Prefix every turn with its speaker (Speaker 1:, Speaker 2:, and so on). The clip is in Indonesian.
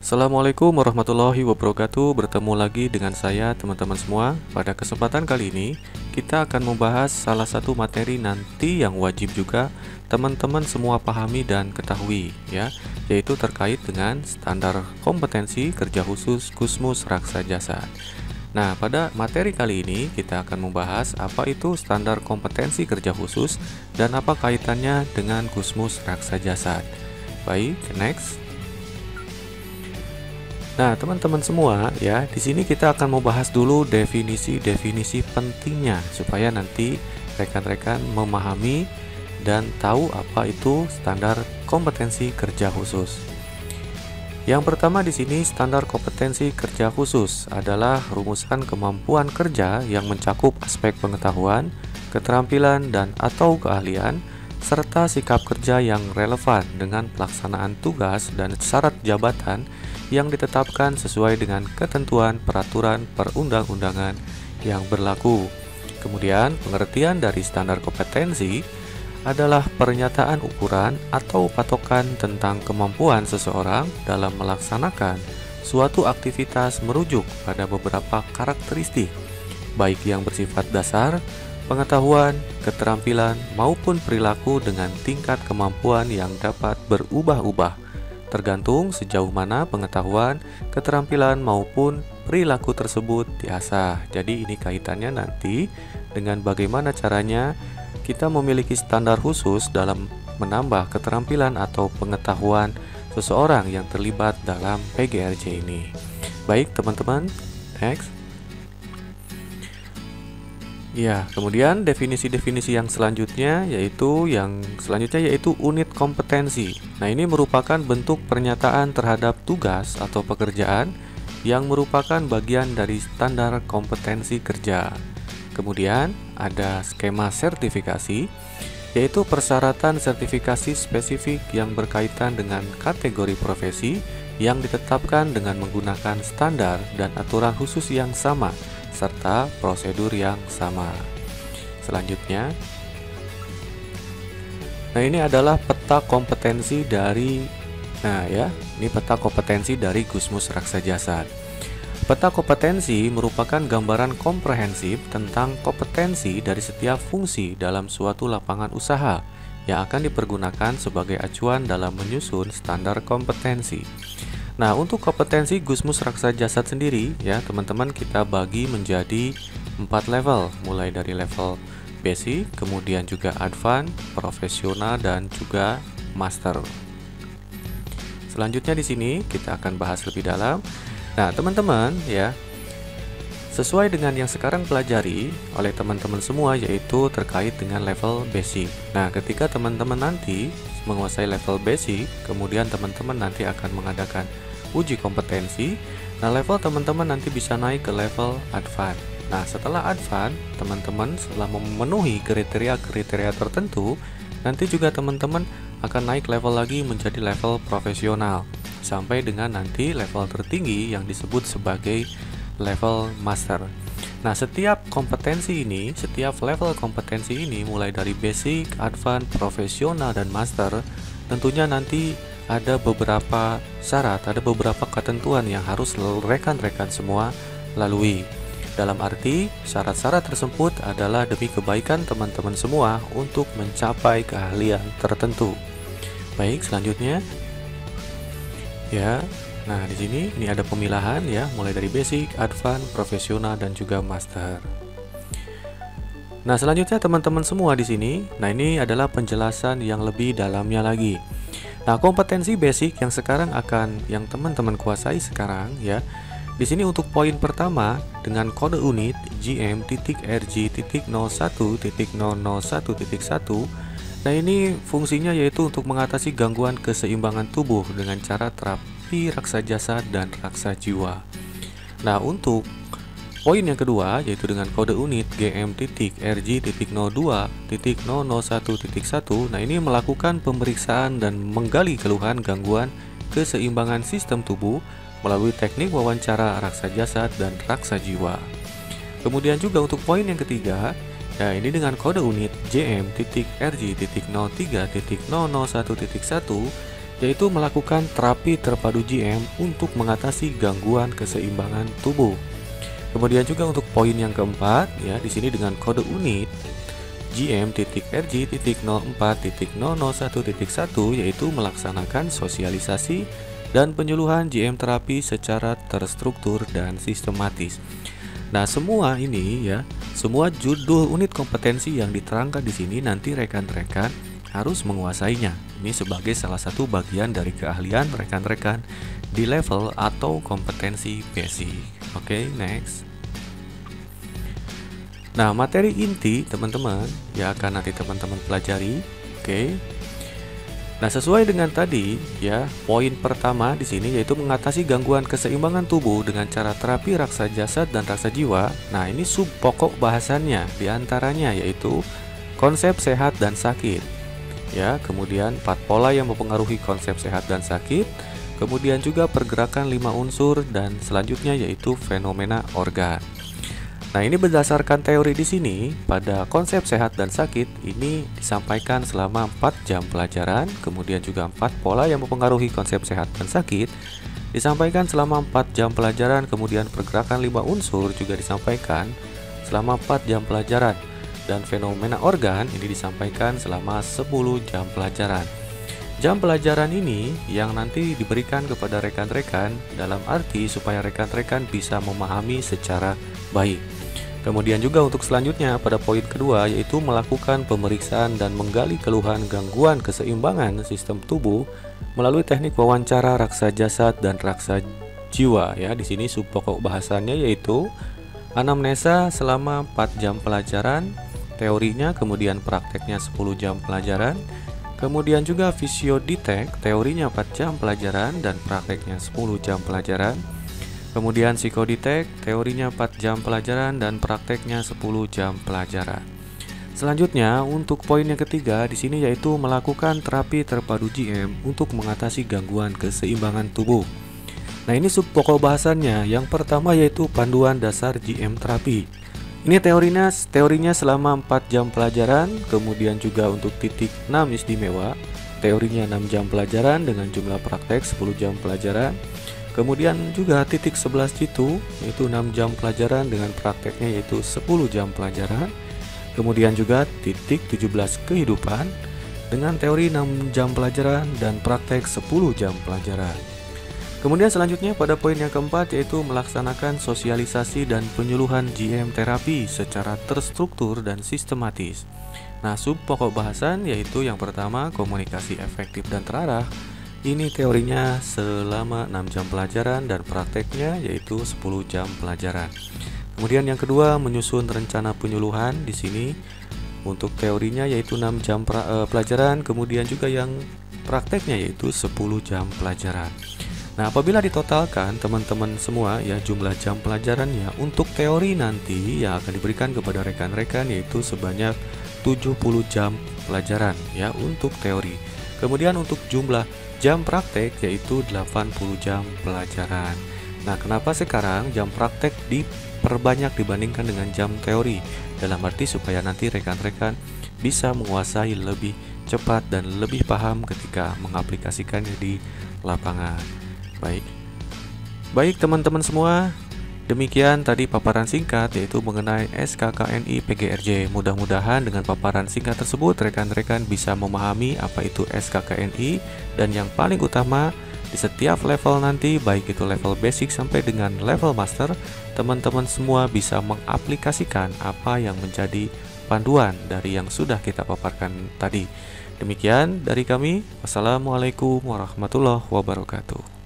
Speaker 1: Assalamualaikum warahmatullahi wabarakatuh. Bertemu lagi dengan saya teman-teman semua. Pada kesempatan kali ini kita akan membahas salah satu materi nanti yang wajib juga teman-teman semua pahami dan ketahui ya, yaitu terkait dengan standar kompetensi kerja khusus Gusmus Raksa Jasa. Nah, pada materi kali ini kita akan membahas apa itu standar kompetensi kerja khusus dan apa kaitannya dengan Gusmus Raksa Jasa. Baik, next. Nah, teman-teman semua ya, di sini kita akan membahas dulu definisi-definisi pentingnya supaya nanti rekan-rekan memahami dan tahu apa itu standar kompetensi kerja khusus. Yang pertama di sini, standar kompetensi kerja khusus adalah rumusan kemampuan kerja yang mencakup aspek pengetahuan, keterampilan dan atau keahlian serta sikap kerja yang relevan dengan pelaksanaan tugas dan syarat jabatan yang ditetapkan sesuai dengan ketentuan peraturan perundang-undangan yang berlaku. Kemudian, pengertian dari standar kompetensi adalah pernyataan ukuran atau patokan tentang kemampuan seseorang dalam melaksanakan suatu aktivitas merujuk pada beberapa karakteristik, baik yang bersifat dasar, pengetahuan, keterampilan, maupun perilaku dengan tingkat kemampuan yang dapat berubah-ubah tergantung sejauh mana pengetahuan, keterampilan maupun perilaku tersebut diasah. Jadi ini kaitannya nanti dengan bagaimana caranya kita memiliki standar khusus dalam menambah keterampilan atau pengetahuan seseorang yang terlibat dalam PGRJ ini. Baik teman-teman, next. Ya, kemudian definisi-definisi yang selanjutnya yaitu unit kompetensi. Nah, ini merupakan bentuk pernyataan terhadap tugas atau pekerjaan yang merupakan bagian dari standar kompetensi kerja. Kemudian ada skema sertifikasi, yaitu persyaratan sertifikasi spesifik yang berkaitan dengan kategori profesi yang ditetapkan dengan menggunakan standar dan aturan khusus yang sama serta prosedur yang sama. Selanjutnya, nah ini adalah peta kompetensi dari peta kompetensi dari Gusmus Raksa Jasa. Peta kompetensi merupakan gambaran komprehensif tentang kompetensi dari setiap fungsi dalam suatu lapangan usaha yang akan dipergunakan sebagai acuan dalam menyusun standar kompetensi. Nah, untuk kompetensi Gusmus Raksa Jasa sendiri ya teman-teman, kita bagi menjadi 4 level, mulai dari level basic, kemudian juga advance, profesional dan juga master. Selanjutnya di sini kita akan bahas lebih dalam. Nah, teman-teman ya, sesuai dengan yang sekarang pelajari oleh teman-teman semua yaitu terkait dengan level basic. Nah, ketika teman-teman nanti menguasai level basic, kemudian teman-teman nanti akan mengadakan uji kompetensi. Nah, level teman-teman nanti bisa naik ke level advance. Nah, setelah advance, teman-teman setelah memenuhi kriteria-kriteria tertentu, nanti juga teman-teman akan naik level lagi menjadi level profesional sampai dengan nanti level tertinggi yang disebut sebagai level master. Nah, setiap level kompetensi ini mulai dari basic, advance, profesional dan master, tentunya nanti ada beberapa syarat, ada beberapa ketentuan yang harus rekan-rekan semua lalui. Dalam arti, syarat-syarat tersebut adalah demi kebaikan teman-teman semua untuk mencapai keahlian tertentu. Baik, selanjutnya. Ya. Nah, di sini ini ada pemilahan ya, mulai dari basic, advance, profesional dan juga master. Nah, selanjutnya teman-teman semua di sini. Nah, ini adalah penjelasan yang lebih dalamnya lagi. Nah, kompetensi basic yang teman-teman kuasai sekarang ya. Di sini untuk poin pertama dengan kode unit GM.RG.01.001.1. Nah, ini fungsinya yaitu untuk mengatasi gangguan keseimbangan tubuh dengan cara terapi raksa jasa dan raksa jiwa. Nah, untuk poin yang kedua yaitu dengan kode unit GM.RG.02.001.1. Nah, ini melakukan pemeriksaan dan menggali keluhan gangguan keseimbangan sistem tubuh melalui teknik wawancara raksa jasad dan raksa jiwa. Kemudian juga untuk poin yang ketiga, nah ini dengan kode unit JM.RG.03.001.1. yaitu melakukan terapi terpadu GM untuk mengatasi gangguan keseimbangan tubuh. Kemudian juga untuk poin yang keempat, ya, di sini dengan kode unit GM.RG.04.001.1 yaitu melaksanakan sosialisasi dan penyuluhan GM terapi secara terstruktur dan sistematis. Nah, semua ini ya, semua judul unit kompetensi yang diterangkan di sini nanti rekan-rekan harus menguasainya. Ini sebagai salah satu bagian dari keahlian rekan-rekan di level atau kompetensi basic. Oke, next. Nah, materi inti teman-teman ya akan nanti teman-teman pelajari. Oke. Nah, sesuai dengan tadi ya, poin pertama di sini yaitu mengatasi gangguan keseimbangan tubuh dengan cara terapi raksa jasad dan raksa jiwa. Nah, ini sub pokok bahasannya diantaranya yaitu konsep sehat dan sakit. Ya, kemudian 4 pola yang mempengaruhi konsep sehat dan sakit, kemudian juga pergerakan 5 unsur dan selanjutnya yaitu fenomena organ. Nah, ini berdasarkan teori di sini pada konsep sehat dan sakit ini disampaikan selama 4 jam pelajaran, kemudian juga 4 pola yang mempengaruhi konsep sehat dan sakit disampaikan selama 4 jam pelajaran, kemudian pergerakan 5 unsur juga disampaikan selama 4 jam pelajaran. Dan fenomena organ ini disampaikan selama 10 jam pelajaran. Jam pelajaran ini yang nanti diberikan kepada rekan-rekan dalam arti supaya rekan-rekan bisa memahami secara baik. Kemudian juga untuk selanjutnya pada poin kedua yaitu melakukan pemeriksaan dan menggali keluhan gangguan keseimbangan sistem tubuh melalui teknik wawancara raksa jasad dan raksa jiwa ya. Di sini sub pokok bahasannya yaitu anamnesa selama 4 jam pelajaran, teorinya, kemudian prakteknya 10 jam pelajaran, kemudian juga fisiodetek, teorinya 4 jam pelajaran dan prakteknya 10 jam pelajaran, kemudian psikodetek, teorinya 4 jam pelajaran dan prakteknya 10 jam pelajaran. Selanjutnya untuk poin yang ketiga di sini yaitu melakukan terapi terpadu GM untuk mengatasi gangguan keseimbangan tubuh. Nah, ini sub pokok bahasannya. Yang pertama yaitu panduan dasar GM terapi. Ini teorinya selama 4 jam pelajaran, kemudian juga untuk titik 6 istimewa, teorinya 6 jam pelajaran dengan jumlah praktek 10 jam pelajaran. Kemudian juga titik 11 jitu yaitu 6 jam pelajaran dengan prakteknya yaitu 10 jam pelajaran. Kemudian juga titik 17 kehidupan dengan teori 6 jam pelajaran dan praktek 10 jam pelajaran. Kemudian selanjutnya pada poin yang keempat yaitu melaksanakan sosialisasi dan penyuluhan GM terapi secara terstruktur dan sistematis. Nah, sub pokok bahasan yaitu yang pertama komunikasi efektif dan terarah. Ini teorinya selama 6 jam pelajaran dan prakteknya yaitu 10 jam pelajaran. Kemudian yang kedua menyusun rencana penyuluhan. Di sini untuk teorinya yaitu 6 jam pelajaran, kemudian juga yang prakteknya yaitu 10 jam pelajaran. Nah, apabila ditotalkan teman-teman semua ya jumlah jam pelajarannya untuk teori nanti yang akan diberikan kepada rekan-rekan yaitu sebanyak 70 jam pelajaran ya untuk teori. Kemudian untuk jumlah jam praktek yaitu 80 jam pelajaran. Nah, kenapa sekarang jam praktek diperbanyak dibandingkan dengan jam teori? Dalam arti supaya nanti rekan-rekan bisa menguasai lebih cepat dan lebih paham ketika mengaplikasikannya di lapangan. Baik teman-teman semua, demikian tadi paparan singkat yaitu mengenai SKKNI PGRJ. Mudah-mudahan dengan paparan singkat tersebut rekan-rekan bisa memahami apa itu SKKNI dan yang paling utama di setiap level nanti baik itu level basic sampai dengan level master, teman-teman semua bisa mengaplikasikan apa yang menjadi panduan dari yang sudah kita paparkan tadi. Demikian dari kami. Wassalamualaikum warahmatullahi wabarakatuh.